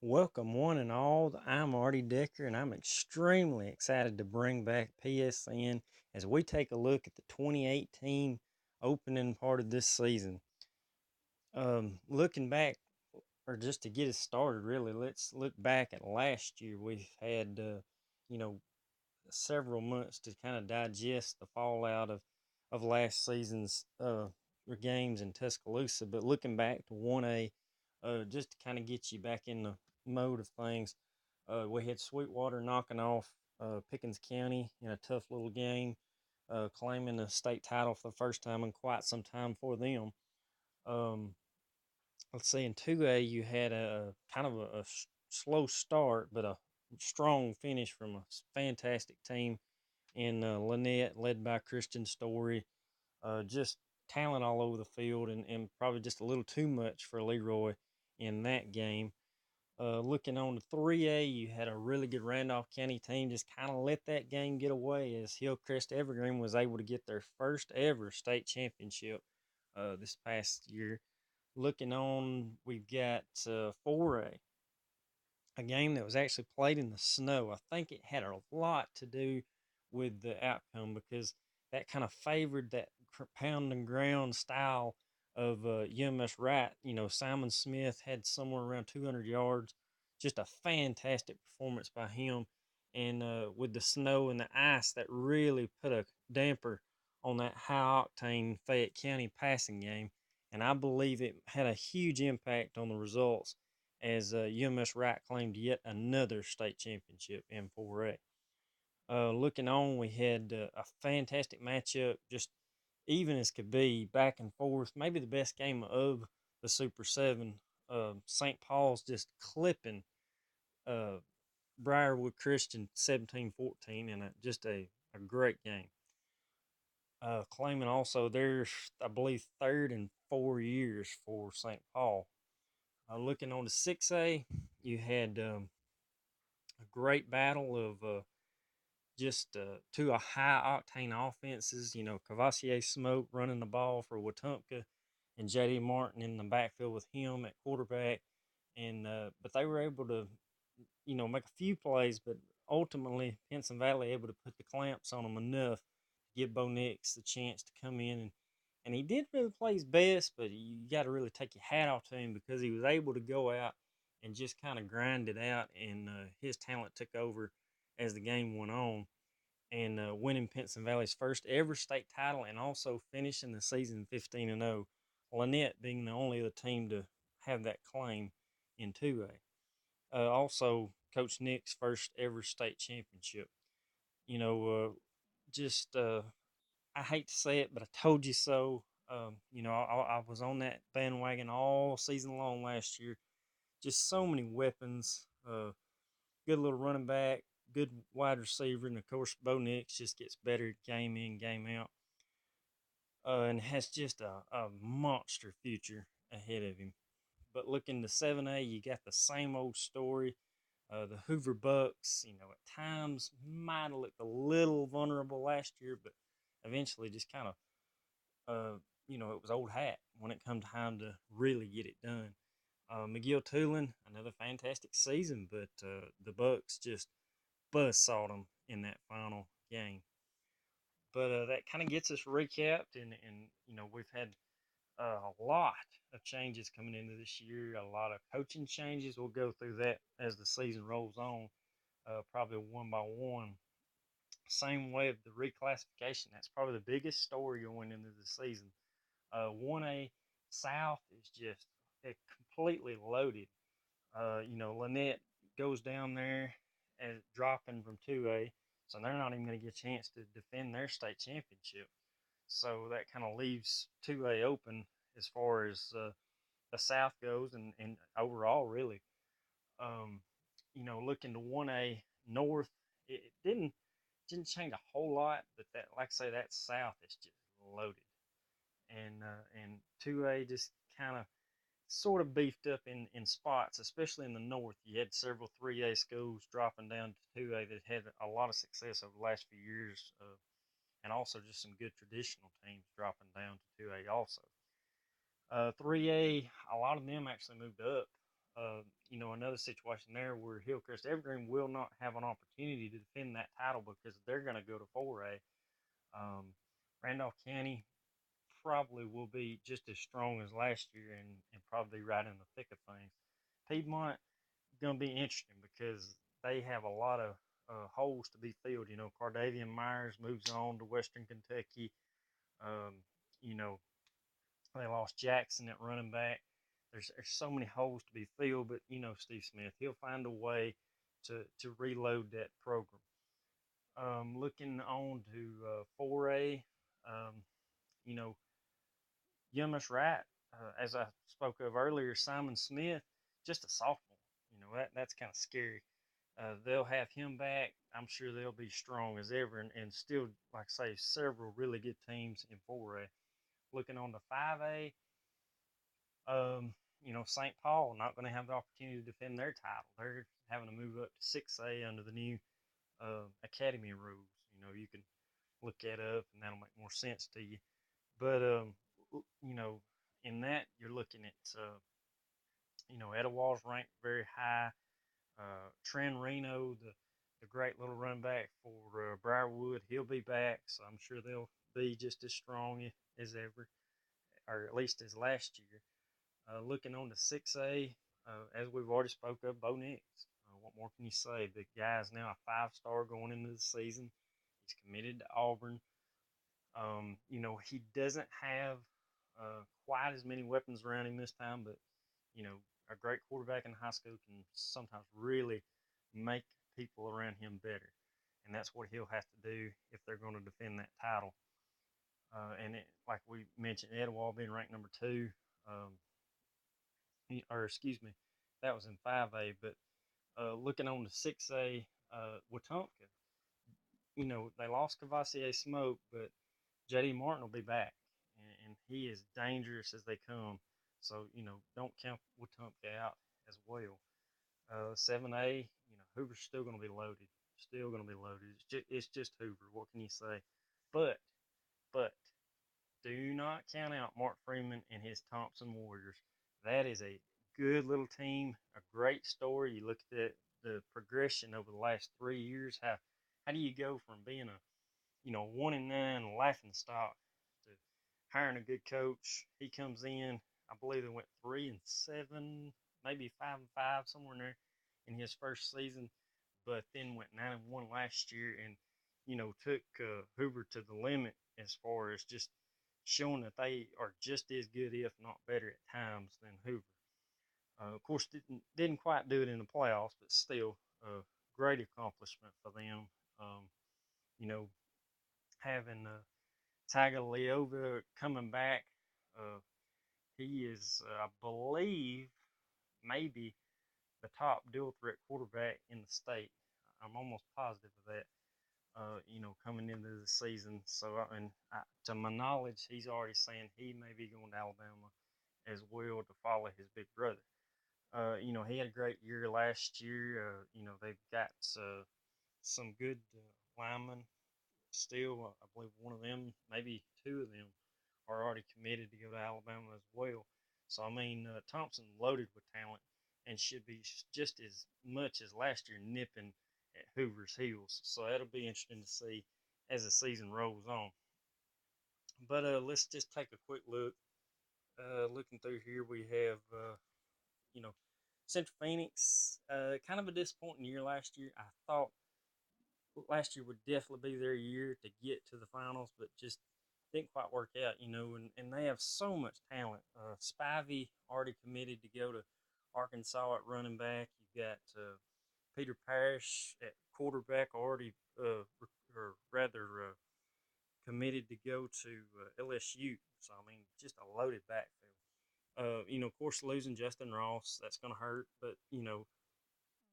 Welcome, one and all. I'm Artie Decker, and I'm extremely excited to bring back PSN as we take a look at the 2018 opening part of this season. Looking back, or just to get us started, really, let's look back at last year. We've had, you know, several months to kind of digest the fallout of last season's games in Tuscaloosa. But looking back to 1A, just to kind of get you back in the mode of things, we had Sweetwater knocking off Pickens County in a tough little game, claiming the state title for the first time in quite some time for them. Um, let's see, in 2A, you had a kind of a slow start, but a strong finish from a fantastic team in Lynette, led by Christian Story. Just talent all over the field, and probably just a little too much for Leroy in that game. Looking on the 3A, you had a really good Randolph County team just kind of let that game get away as Hillcrest Evergreen was able to get their first ever state championship this past year. Looking on, we've got 4A, a game that was actually played in the snow. I think it had a lot to do with the outcome because that kind of favored that pound and ground style of UMS Wright. You know, Simon Smith had somewhere around 200 yards. Just a fantastic performance by him. And with the snow and the ice, that really put a damper on that high octane Fayette County passing game. And I believe it had a huge impact on the results as UMS Wright claimed yet another state championship in 4A. Looking on, we had a fantastic matchup, just even as could be, back and forth. Maybe the best game of the Super 7. St. Paul's just clipping uh, Briarwood Christian 17-14 in just a great game. Claiming also their, I believe, third in 4 years for St. Paul. Looking on the 6A, you had a great battle of just two high octane offenses. You know, Cavassier Smoke running the ball for Wetumpka, and JD Martin in the backfield with him at quarterback. And but they were able to, make a few plays, but ultimately Pinson Valley able to put the clamps on them enough to give Bo Nix the chance to come in and he did really play his best, but you got to really take your hat off to him because he was able to go out and just kind of grind it out, and his talent took over as the game went on, and winning Pinson Valley's first ever state title, and also finishing the season 15-0. Lynette being the only other team to have that claim in 2A. Also, Coach Nick's first ever state championship. You know, just I hate to say it, but I told you so. I was on that bandwagon all season long last year. Just so many weapons. Good little running back, good wide receiver, and of course, Bo Nix just gets better game in, game out, and has just a monster future ahead of him. But looking to 7A, you got the same old story. The Hoover Bucks, at times might have looked a little vulnerable last year, but eventually just kind of it was old hat when it come time to really get it done. McGill Tulin, another fantastic season, but the Bucks just buzzsawed them in that final game. But that kind of gets us recapped, and we've had a lot of changes coming into this year, a lot of coaching changes. We'll go through that as the season rolls on, probably one by one. Same way of the reclassification. That's probably the biggest story going into the season. 1A South is just completely loaded. Lynette goes down there and dropping from 2A, so they're not even going to get a chance to defend their state championship. So that kind of leaves 2A open as far as the South goes, and overall, really. Um, looking to 1A North, it didn't change a whole lot, but that, like I say, that South is just loaded, and 2A just kind of sort of beefed up in spots, especially in the north. You had several 3A schools dropping down to 2A that had a lot of success over the last few years, and also just some good traditional teams dropping down to 2A also. 3A, a lot of them actually moved up. another situation there where Hillcrest Evergreen will not have an opportunity to defend that title because they're going to go to 4A. Um, Randolph County probably will be just as strong as last year and probably right in the thick of things. Piedmont going to be interesting because they have a lot of holes to be filled. Cardavian Myers moves on to Western Kentucky. Um, you know, they lost Jackson at running back. There's so many holes to be filled, but Steve Smith, he'll find a way to reload that program. Looking on to 4A, um, you know, Yumas Wright, as I spoke of earlier, Simon Smith, just a sophomore. That's kind of scary. They'll have him back. I'm sure they'll be strong as ever, and still, like I say, several really good teams in 4A. Looking on to 5A, um, St. Paul not going to have the opportunity to defend their title. They're having to move up to 6A under the new academy rules. You can look that up, and that'll make more sense to you. But you know, in that you're looking at Etowah's ranked very high. Trent Reno, the great little run back for Briarwood, he'll be back, so I'm sure they'll be just as strong as ever, or at least as last year. Looking on to 6A, as we've already spoke of, Bo Nix. What more can you say? The guy is now a five-star going into the season. He's committed to Auburn. He doesn't have quite as many weapons around him this time, but a great quarterback in high school can sometimes really make people around him better, and that's what he'll have to do if they're going to defend that title. Like we mentioned, Etowah being ranked number two, or excuse me, that was in 5A, but looking on to 6A, Wetumpka, they lost Cavassier Smoke, but JD Martin will be back, and he is dangerous as they come. So don't count Wetumpka out as well. 7A, Hoover's still going to be loaded. Still going to be loaded. It's just Hoover. What can you say? But do not count out Mark Freeman and his Thompson Warriors. That is a good little team. A great story. You look at the progression over the last 3 years. How do you go from being a 1-9 laughing stock to hiring a good coach? He comes in. I believe they went 3-7, maybe 5-5, somewhere in there in his first season, but then went 9-1 last year, and took Hoover to the limit as far as just showing that they are just as good, if not better, at times than Hoover. Of course, didn't quite do it in the playoffs, but still a great accomplishment for them. Um, you know, having Tagovailoa coming back. Uh, he is, I believe, maybe the top dual threat quarterback in the state. I'm almost positive of that. Coming into the season. So, to my knowledge, he's already saying he may be going to Alabama as well to follow his big brother. He had a great year last year. They've got some good linemen still. I believe one of them, maybe two of them, are already committed to go to Alabama as well. So, I mean, Thompson loaded with talent and should be just as much as last year nipping at Hoover's heels. So, that'll be interesting to see as the season rolls on. But let's just take a quick look. Looking through here, we have, you know, Central Phoenix. Kind of a disappointing year last year. I thought last year would definitely be their year to get to the finals, but just didn't quite work out, and they have so much talent. Spivey already committed to go to Arkansas at running back. You've got Peter Parrish at quarterback already, or rather, committed to go to LSU. So, I mean, just a loaded backfield. Of course, losing Justin Ross, that's going to hurt, but,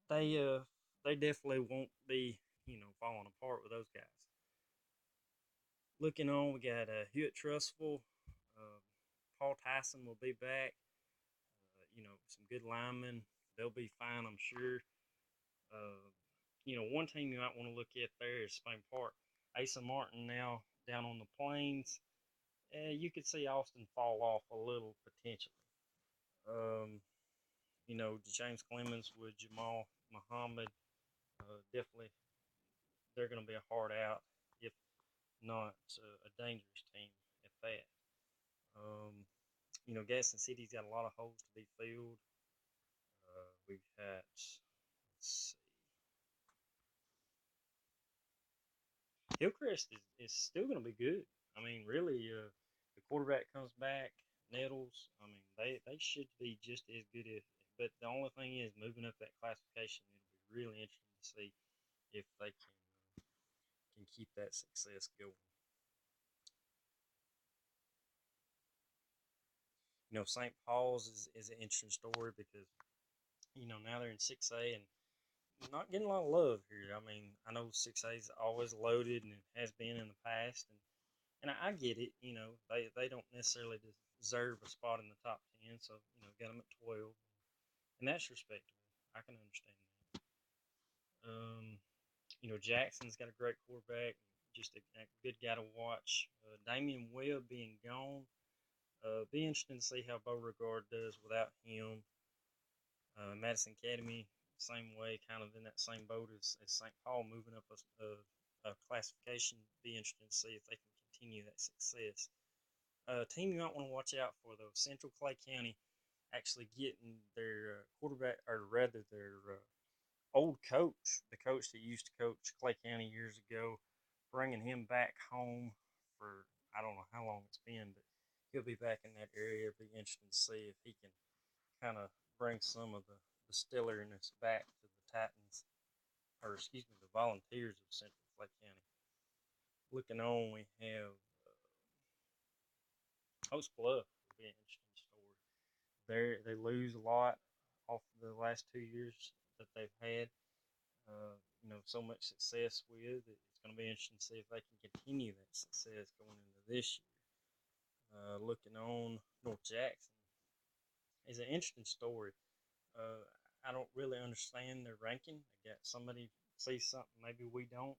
they, uh, they definitely won't be, falling apart with those guys. Looking on, we got Hewitt Trustful. Uh, Paul Tyson will be back. Some good linemen. They'll be fine, I'm sure. Uh, one team you might want to look at there is Spain Park. Asa Martin now down on the plains. You could see Austin fall off a little potentially. Um, James Clemens with Jamal Muhammad, definitely they're going to be a hard out, if not a dangerous team at that. Um, Gaston City's got a lot of holes to be filled. We've got, let's see, Hillcrest is still going to be good. I mean, really, the quarterback comes back, Nettles. I mean, they should be just as good as. But the only thing is, moving up that classification, it'll be really interesting to see if they can keep that success going. St. Paul's is an interesting story because now they're in 6A and not getting a lot of love here. I mean, I know 6A is always loaded and it has been in the past, and I get it. They don't necessarily deserve a spot in the top 10, so got them at 12, and that's respectable. I can understand that. Um, Jackson's got a great quarterback, just a good guy to watch. Damian Webb being gone, be interesting to see how Beauregard does without him. Madison Academy, same way, kind of in that same boat as St. Paul, moving up a classification. Be interesting to see if they can continue that success. Team you might want to watch out for though, Central Clay County actually getting their quarterback, or rather their old coach, the coach that used to coach Clay County years ago, bringing him back home for I don't know how long it's been, but he'll be back in that area. It'll be interesting to see if he can kind of bring some of the stillerness back to the Titans, or excuse me, the Volunteers of Central Clay County. Looking on, we have Post Bluff. Will be an interesting story. They lose a lot off the last 2 years that they've had. So much success with. It's going to be interesting to see if they can continue that success going into this year. Looking on, North Jackson is an interesting story. Uh, I don't really understand their ranking. I got somebody sees something maybe we don't.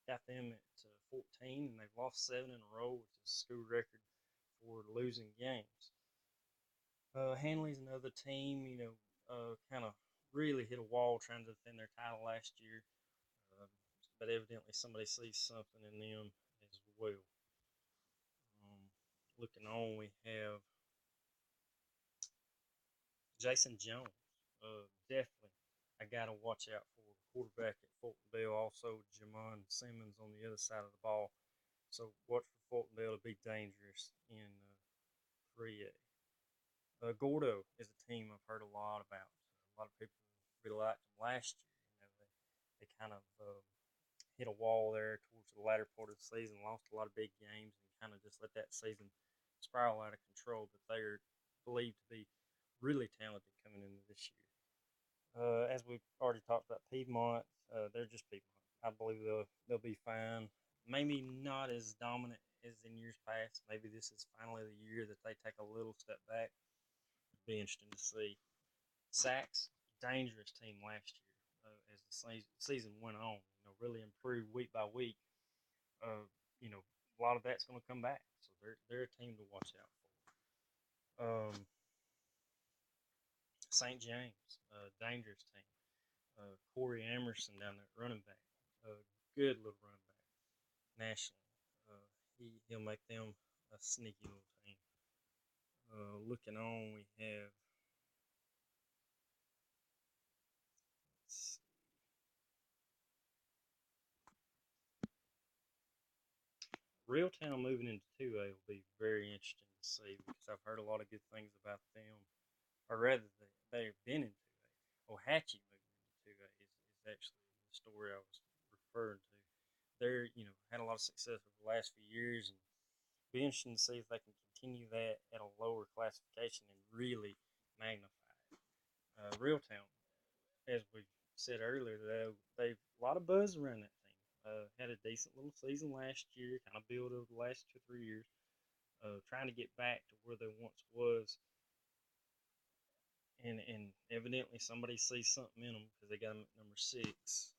Got them at 14, and they've lost 7 in a row, which is a school record for losing games. Hanley's another team, kind of really hit a wall trying to defend their title last year, uh, but evidently somebody sees something in them as well. Um, Looking on, we have Jason Jones. Definitely I got to watch out for. Quarterback at Fulton Bell, also Jamon Simmons on the other side of the ball. So watch for Fulton Bell to be dangerous in 3A. Gordo is a team I've heard a lot about. A lot of people really liked them last year. They kind of hit a wall there towards the latter part of the season, lost a lot of big games, and kind of just let that season spiral out of control. But they are believed to be really talented coming into this year. As we've already talked about Piedmont, they're just Piedmont. I believe they'll be fine. Maybe not as dominant as in years past. Maybe this is finally the year that they take a little step back. It'll be interesting to see. Sacks, dangerous team last year as the season went on. Really improved week by week. Uh, a lot of that's going to come back. So they're a team to watch out for. St. James, dangerous team. Corey Emerson down there, running back, good little running back nationally. He'll make them a sneaky little team. Looking on, we have Real moving into 2A will be very interesting to see because I've heard a lot of good things about them, or rather, they've been in 2A. Ohatchee moving into 2A is actually the story I was referring to. They're had a lot of success over the last few years, and be interesting to see if they can continue that at a lower classification and really magnify it. Realtown, as we said earlier, they've a lot of buzz around that team. Had a decent little season last year, kind of built over the last 2 or 3 years. Trying to get back to where they once was, and evidently somebody sees something in them because they got them at number 6.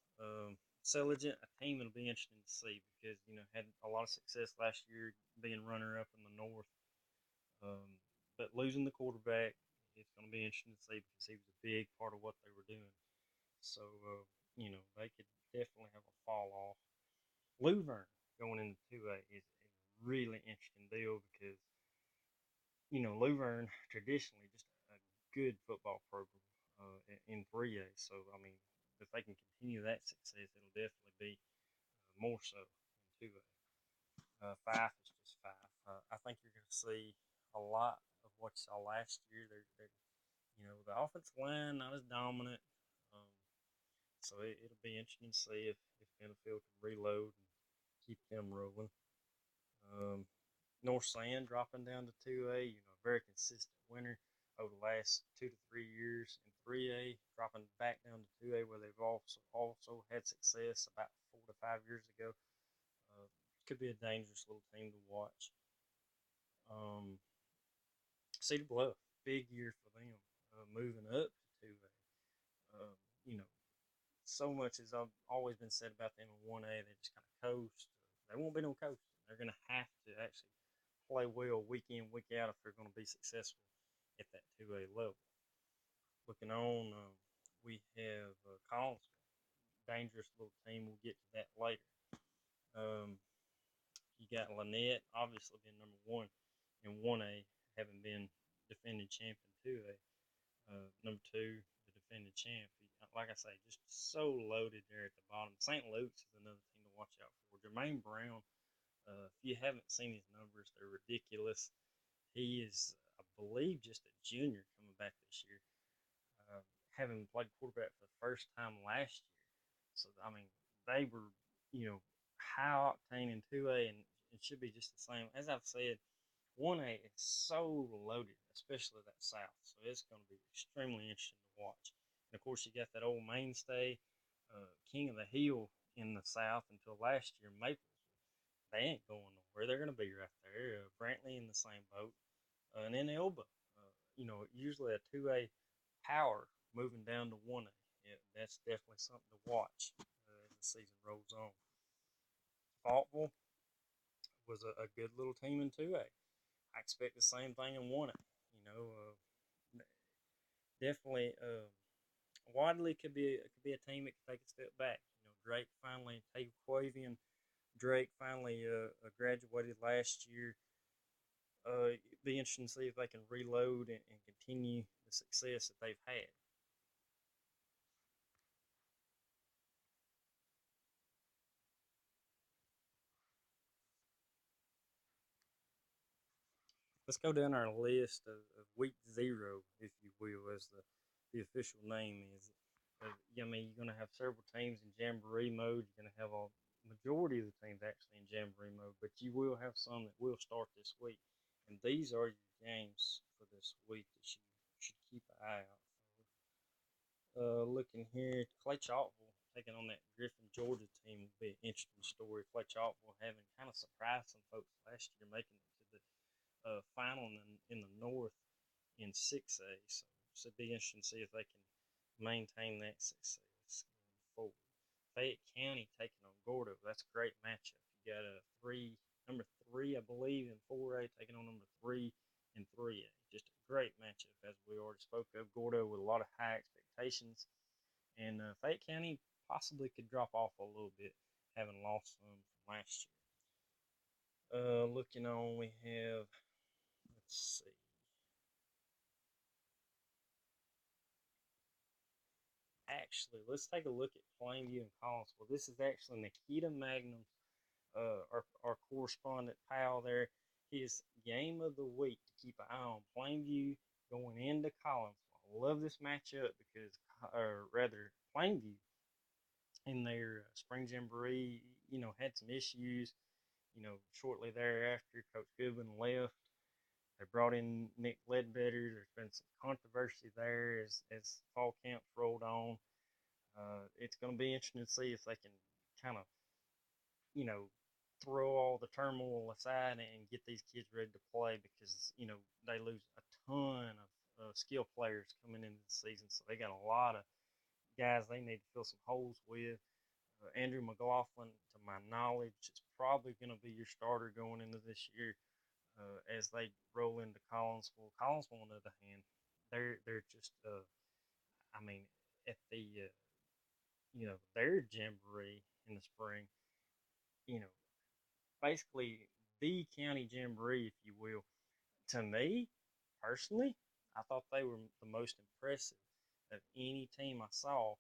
Celigent, a team it'll be interesting to see because had a lot of success last year being runner up in the North. But losing the quarterback it's going to be interesting to see because he was a big part of what they were doing. So, they could definitely have a fall off. Luverne going into 2A is a really interesting deal because, Luverne traditionally just a good football program in 3A. So, I mean, if they can continue that success, it'll definitely be more so in 2A. Five is just five. I think you're going to see a lot of what you saw last year. The offensive line not as dominant, um, so it'll be interesting to see if Benefield can reload and keep them rolling. Um, North Sand dropping down to 2A, very consistent winner over the last 2 to 3 years in 3A, dropping back down to 2A where they've also had success about 4 to 5 years ago. Uh, could be a dangerous little team to watch. Um, Cedar Bluff, big year for them, moving up to 2A. You know, so much has always been said about them in 1A. They just kind of coast. They won't be no coasting. They're going to have to actually play well week in, week out if they're going to be successful at that 2A level. Looking on, we have Collinsville, dangerous little team. We'll get to that later. Um, you got Lynette, obviously being number one in 1A, having been defending champion 2A. Number two, the defending champ. Like I say, just so loaded there at the bottom. St. Luke's is another team to watch out for. Jermaine Brown, if you haven't seen his numbers, they're ridiculous. He is, I believe, just a junior coming back this year, uh, having played quarterback for the first time last year. So, I mean, they were, high octane in 2A, and it should be just the same. As I've said, 1A is so loaded, especially that South. So it's going to be extremely interesting to watch. And of course, you got that old mainstay, King of the Hill in the South until last year, Maplesville. They ain't going nowhere. They're going to be right there. Brantley in the same boat. And then Elba, usually a 2A power moving down to 1A. Yeah, that's definitely something to watch as the season rolls on. Faultville was a good little team in 2A. I expect the same thing in 1A. Definitely, Wadley could be a team that could take a step back. Drake finally, Quavian Drake finally graduated last year. It'd be interesting to see if they can reload and continue the success that they've had. Let's go down our list of week 0, if you will, as the official name is. I mean, you're going to have several teams in Jamboree mode. You're going to have a majority of the teams actually in Jamboree mode, but you will have some that will start this week. And these are your games for this week that you should keep an eye out for. Looking here, Clay Chalkville taking on that Griffin, Georgia team will be an interesting story. Clay Chalkville having kind of surprised some folks last year, making it to the final in the North in 6A. So it'd be interesting to see if they can maintain that success going forward. Fayette County taking on Gordo. That's a great matchup. You got number three, I believe, in 4A taking on number three in 3A. Just a great matchup, as we already spoke of. Gordo with a lot of high expectations, and Fayette County possibly could drop off a little bit, having lost some from last year. Looking on, we have, let's see, actually, let's take a look at Plainview and Collinsville. This is actually Nikita Magnum's, our correspondent pal there. His game of the week to keep an eye on Plainview going into Collinsville. I love this matchup because, or rather, Plainview in their spring jamboree, had some issues. Shortly thereafter, Coach Goodwin left. They brought in Nick Ledbetter. There's been some controversy there as fall camps rolled on. It's going to be interesting to see if they can kind of, you know, throw all the turmoil aside and get these kids ready to play because, they lose a ton of skill players coming into the season. So they got a lot of guys they need to fill some holes with. Andrew McLaughlin, to my knowledge, is probably going to be your starter going into this year as they roll into Collinsville. Collinsville, on the other hand, they're just I mean at the their jamboree in the spring, you know, basically the county jamboree, if you will. To me, personally, I thought they were the most impressive of any team I saw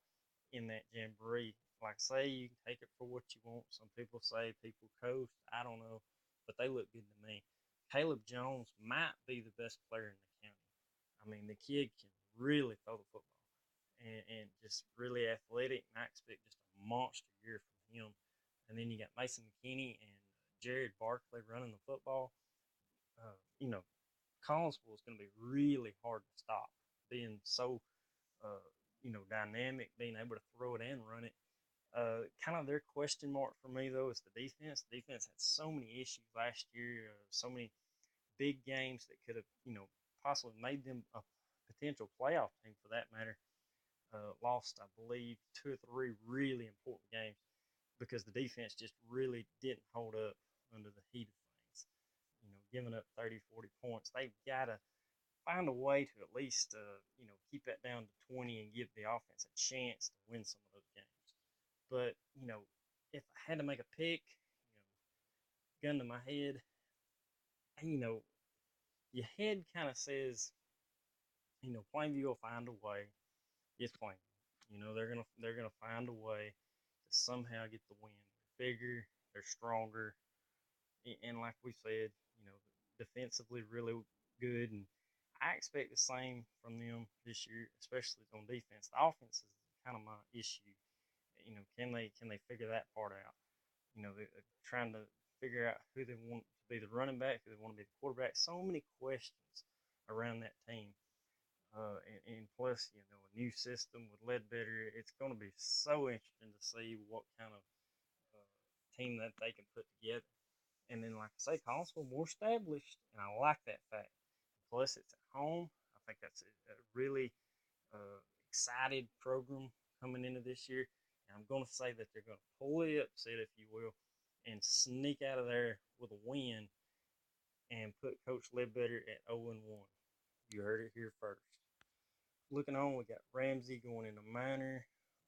in that jamboree. Like I say, you can take it for what you want. Some people say people coast. I don't know, but they look good to me. Caleb Jones might be the best player in the county. I mean, the kid can really throw the football and just really athletic. And I expect just a monster year from him. And then you got Mason McKinney and Jared Barkley running the football. You know, Collinsville is going to be really hard to stop, being so dynamic, being able to throw it and run it. Kind of their question mark for me though is the defense. The defense had so many issues last year, so many big games that could have possibly made them a potential playoff team for that matter. Lost, I believe, two or three really important games because the defense just really didn't hold up under the heat of things. Giving up 30, 40 points. They've got to find a way to at least, keep that down to 20 and give the offense a chance to win some of those games. But, if I had to make a pick, gun to my head, you know, your head kind of says, Plainview will find a way. It's Plainview. They're gonna find a way to somehow get the win. They're bigger, they're stronger, and like we said, defensively really good. And I expect the same from them this year, especially on defense. The offense is kind of my issue. Can they figure that part out? They're trying to figure out who they want to be the running back, who they want to be the quarterback. So many questions around that team. And plus, a new system with Ledbetter. It's going to be so interesting to see what kind of team that they can put together. And then, like I say, Collinsville more established, and I like that fact. Plus, it's at home. I think that's a really excited program coming into this year. And I'm going to say that they're going to pull the upset, if you will, and sneak out of there with a win and put Coach Ledbetter at 0-1. You heard it here first. Looking on, we got Ramsey going into minor.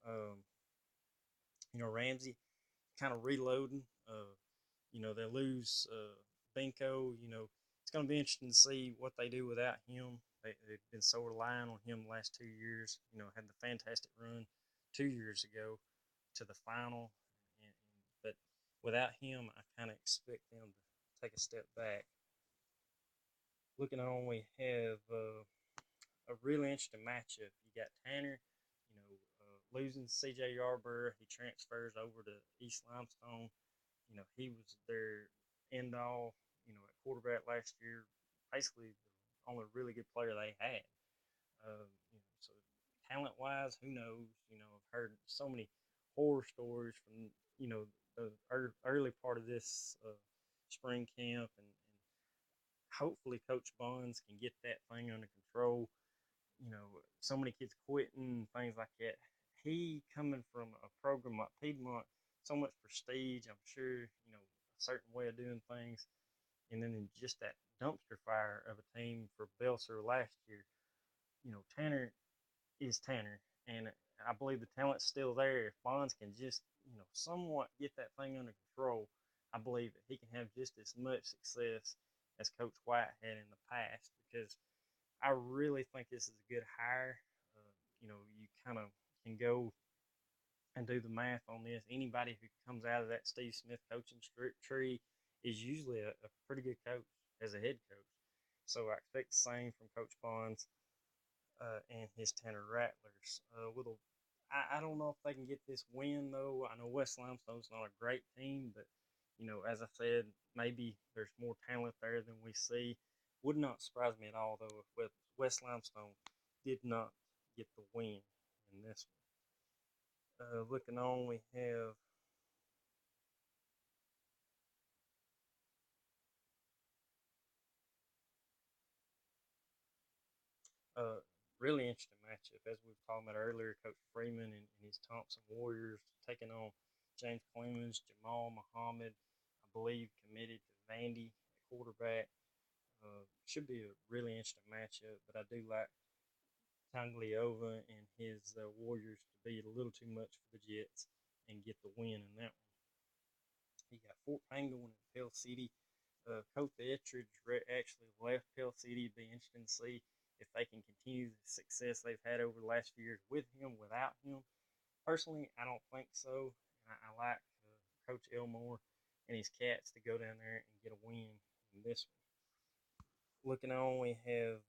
Um, Ramsey kind of reloading. They lose Binko. It's going to be interesting to see what they do without him. They've been so reliant on him the last 2 years. Had the fantastic run 2 years ago to the final, but without him, I kind of expect them to take a step back. Looking on, we have a really interesting matchup. You got Tanner, losing C.J. Yarborough. He transfers over to East Limestone. He was their end all, at quarterback last year. Basically, the only really good player they had. So talent wise, who knows? I've heard so many horror stories from the early part of this spring camp, and hopefully Coach Bonds can get that thing under control. So many kids quitting, things like that. He coming from a program like Piedmont, so much prestige. I'm sure a certain way of doing things, and then just that dumpster fire of a team for Belser last year. Tanner is Tanner, and I believe the talent's still there. If Bonds can just somewhat get that thing under control, I believe that he can have just as much success as Coach White had in the past because I really think this is a good hire. You kind of can go and do the math on this. Anybody who comes out of that Steve Smith coaching tree is usually a pretty good coach as a head coach. So I expect the same from Coach Bonds and his Tanner Rattlers. I don't know if they can get this win though. I know West Limestone's not a great team, but as I said, maybe there's more talent there than we see. Would not surprise me at all though if West Limestone did not get the win in this one. Looking on, we have a really interesting matchup as we were talking about earlier. Coach Freeman and his Thompson Warriors taking on James Clemens, Jamal Muhammad, I believe committed to Vandy at quarterback. Should be a really interesting matchup, but I do like Tangliova and his Warriors to be a little too much for the Jets and get the win in that one. He got Fort Pangolin and Pell City. Coach Ettridge actually left Pell City. It'd be interesting to see if they can continue the success they've had over the last few years with him, without him. Personally, I don't think so. I like Coach Elmore and his Cats to go down there and get a win in this one. Looking on, we have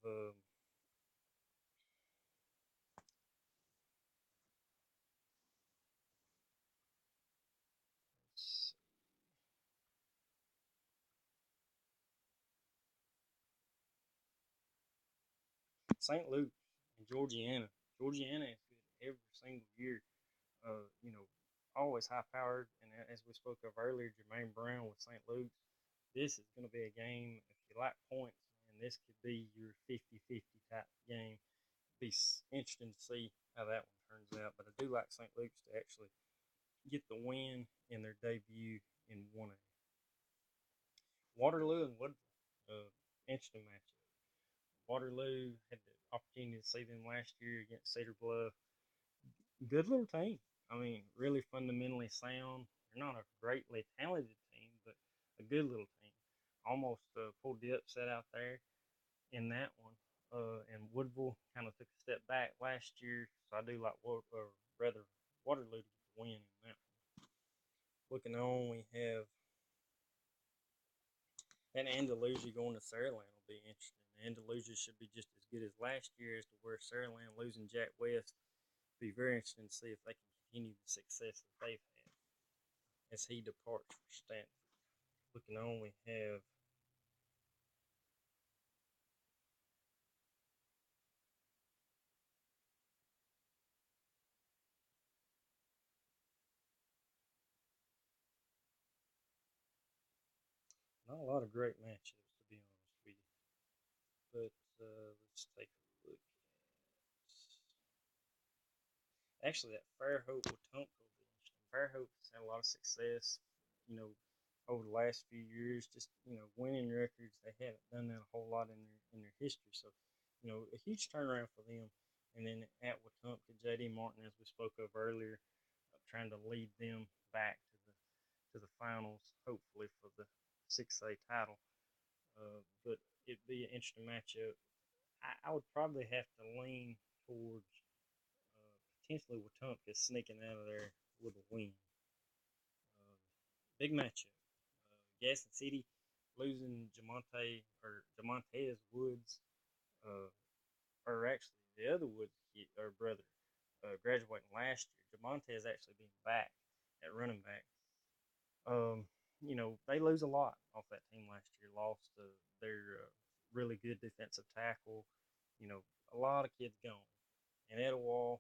St. Luke's and Georgiana. Georgiana is good every single year. You know, always high powered. And as we spoke of earlier, Jermaine Brown with St. Luke's. This is going to be a game. If you like points, and this could be your 50-50 type game. Be interesting to see how that one turns out. But I do like St. Luke's to actually get the win in their debut in 1A. Waterloo and Woodville. Interesting matchup. Waterloo had the opportunity to see them last year against Cedar Bluff. Good little team. I mean, really fundamentally sound. They're not a greatly talented team, but a good little team. Almost pulled the upset out there in that one. And Woodville kind of took a step back last year, so I do like, rather, Waterloo to get the win in that one. Looking on, we have and Andalusia going to Saraland will be interesting. Andalusia should be just as good as last year, as to where Saraland losing Jack West. Be very interesting to see if they can continue the success that they've had as he departs for Stanford. Looking on, we have not a lot of great matchups, to be honest with you. But let's take a look at actually that Fairhope with Tunk will be interesting. Fairhope has had a lot of success, you know, over the last few years. Just winning records. They haven't done that a whole lot in their history. So, a huge turnaround for them. And then at Wetumpka, J.D. Martin, as we spoke of earlier, trying to lead them back to the finals, hopefully for the 6A title. But it'd be an interesting matchup. I would probably have to lean towards potentially Wetumpka sneaking out of there with a win. Uh, Big matchup. Gaston City losing Jamontez Woods, uh, or actually the other Woods kid, or brother, graduating last year. Jamontez actually being back at running back. Um, they lose a lot off that team last year. Lost their really good defensive tackle. You know, a lot of kids gone. And Etowah,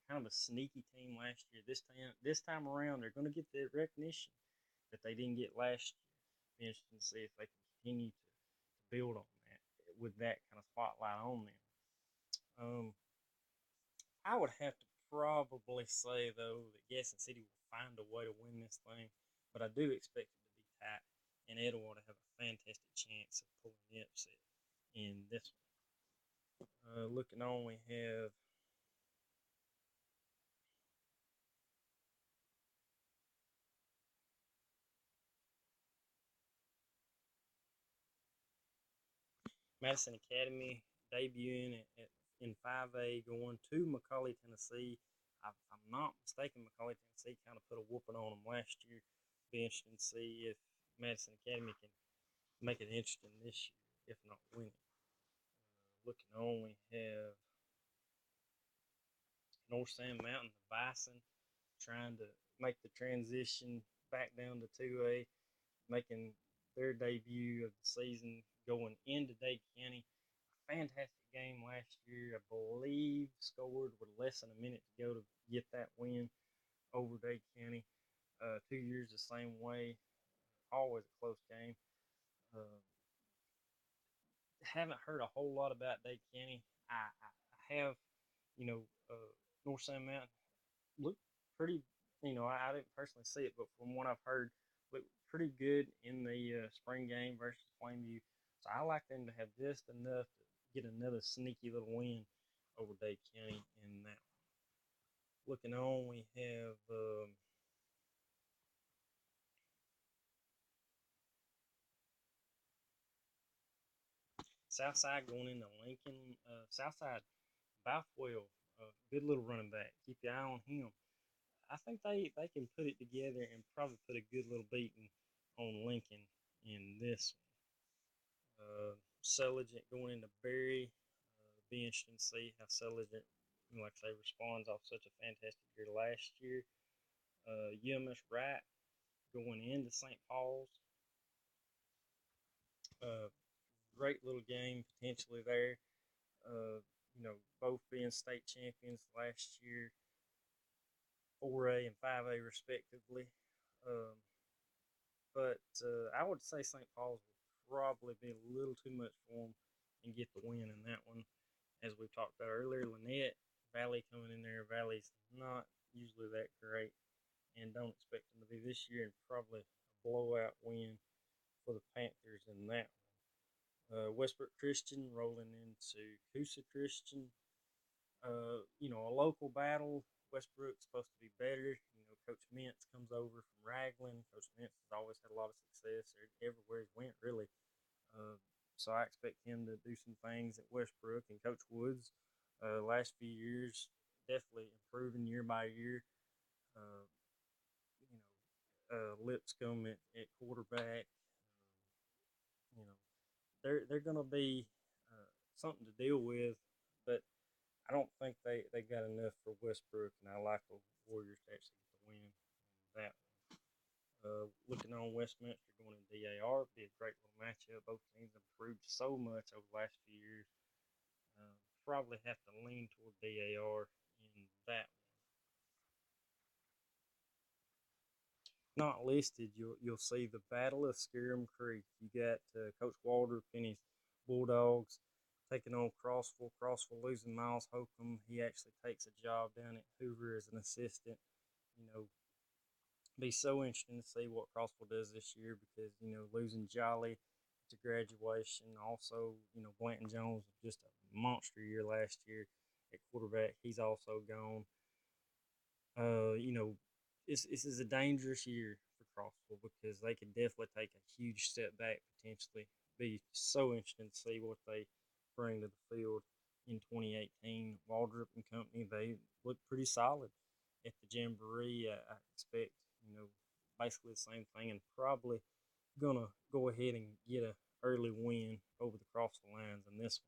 kind of a sneaky team last year. This time around, they're going to get the recognition that they didn't get last year. Be interesting to see if they can continue to build on that with that kind of spotlight on them. Um, I would have to probably say though that Gaston City will find a way to win this thing, but I do expect it to be tight, and Etowah to have a fantastic chance of pulling the upset in this one. Looking on, we have Madison Academy debuting in 5A, going to McCully, Tennessee. If I'm not mistaken, McCully, Tennessee kind of put a whooping on them last year. Be interesting to see if Madison Academy can make it interesting this year, if not win it. Looking on, we have North Sand Mountain, the Bison, trying to make the transition back down to 2A, making their debut of the season going into Dade County. Fantastic game last year. I believe scored with less than a minute to go to get that win over Dade County. 2 years the same way. Always a close game. Uh, haven't heard a whole lot about Dade County. I have, you know, North Sand Mountain looked pretty. I didn't personally see it, but from what I've heard, looked pretty good in the spring game versus Plainview. So I like them to have just enough to get another sneaky little win over Dade County in that. Looking on, we have Southside going into Lincoln. Southside by 12. Good little running back. Keep your eye on him. I think they can put it together and probably put a good little beating on Lincoln in this one. Celigent going into Berry. Be interesting to see how Celigent, like I say, responds off such a fantastic year last year. UMS Wright going into St. Paul's. Uh, Great little game potentially there. Uh, both being state champions last year, 4A and 5A respectively. Um, but I would say St. Paul's would probably be a little too much for them and get the win in that one. As we talked about earlier, Lynette Valley coming in there. Valley's not usually that great, and don't expect them to be this year. And probably a blowout win for the Panthers in that one. Westbrook Christian rolling into Coosa Christian. A local battle. Westbrook's supposed to be better. Coach Mintz comes over from Raglan. Coach Mintz has always had a lot of success everywhere he went, really. Uh, so I expect him to do some things at Westbrook. And Coach Woods, last few years, definitely improving year by year. Uh, Lipscomb at quarterback. You know, they're going to be something to deal with, but I don't think they got enough for Westbrook, and I like the Warriors to actually get the win in that one. Looking on Westminster going to DAR, be a great little matchup. Both teams improved so much over the last few years. Probably have to lean toward DAR in that one. Not listed, you'll see the Battle of Scarum Creek. You got Coach Walter Penny's Bulldogs taking on Crossville. Crossville losing Miles Holcomb. He actually takes a job down at Hoover as an assistant. You know, be so interesting to see what Crossville does this year because losing Jolly to graduation. Also, Blanton Jones just a monster year last year at quarterback. He's also gone. This is a dangerous year for Crossville because they could definitely take a huge step back potentially. Be so interesting to see what they bring to the field in 2018. Waldrop and company, they look pretty solid at the Jamboree. I expect, basically the same thing and probably gonna go ahead and get a early win over the Crossville Lions in this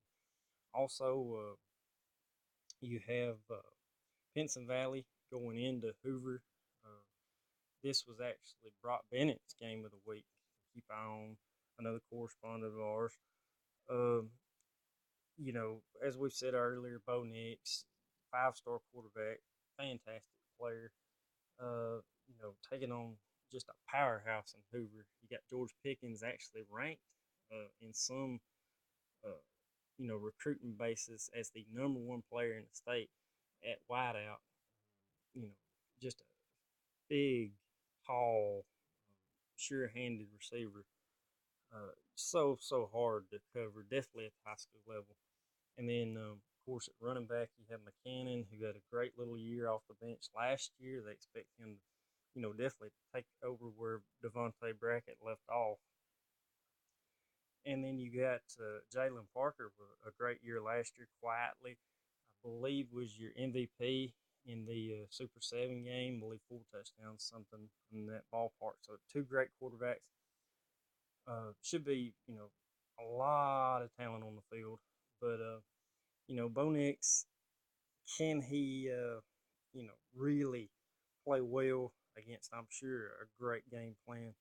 one. Also, you have Pinson Valley going into Hoover. Uh, this was actually Brock Bennett's game of the week. Keep eye on another correspondent of ours. Um, as we've said earlier, Bo Nix, 5-star quarterback, fantastic player. Taking on just a powerhouse in Hoover. You got George Pickens actually ranked in some, uh, recruiting basis as the number one player in the state at wideout. You know, just a big, tall, sure-handed receiver. So hard to cover, definitely at the high school level. And then, of course, at running back, you have McCannon, who had a great little year off the bench last year. They expect him to, definitely take over where Devontae Brackett left off. And then you got Jalen Parker with a great year last year, quietly. I believe was your MVP in the Super 7 game. I believe 4 touchdowns, something in that ballpark. So two great quarterbacks. Should be, a lot of talent on the field. But, Bo Nix, can he, really play well against, I'm sure, a great game plan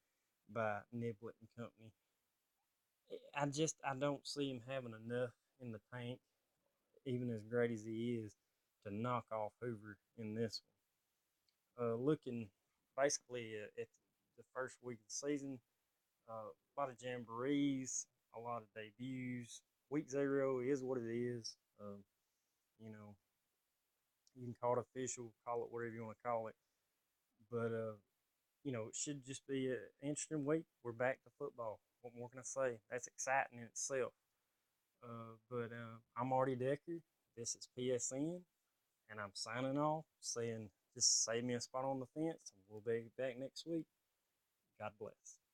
by Niblett and company. I don't see him having enough in the tank, even as great as he is, to knock off Hoover in this one. Looking basically at the first week of the season, a lot of jamborees, a lot of debuts. Week 0 is what it is. You know, you can call it official, call it whatever you want to call it, but it should just be an interesting week. We're back to football. What more can I say? That's exciting in itself. But I'm Artie Decker. This is PSN, and I'm signing off saying just save me a spot on the fence, and we'll be back next week. God bless.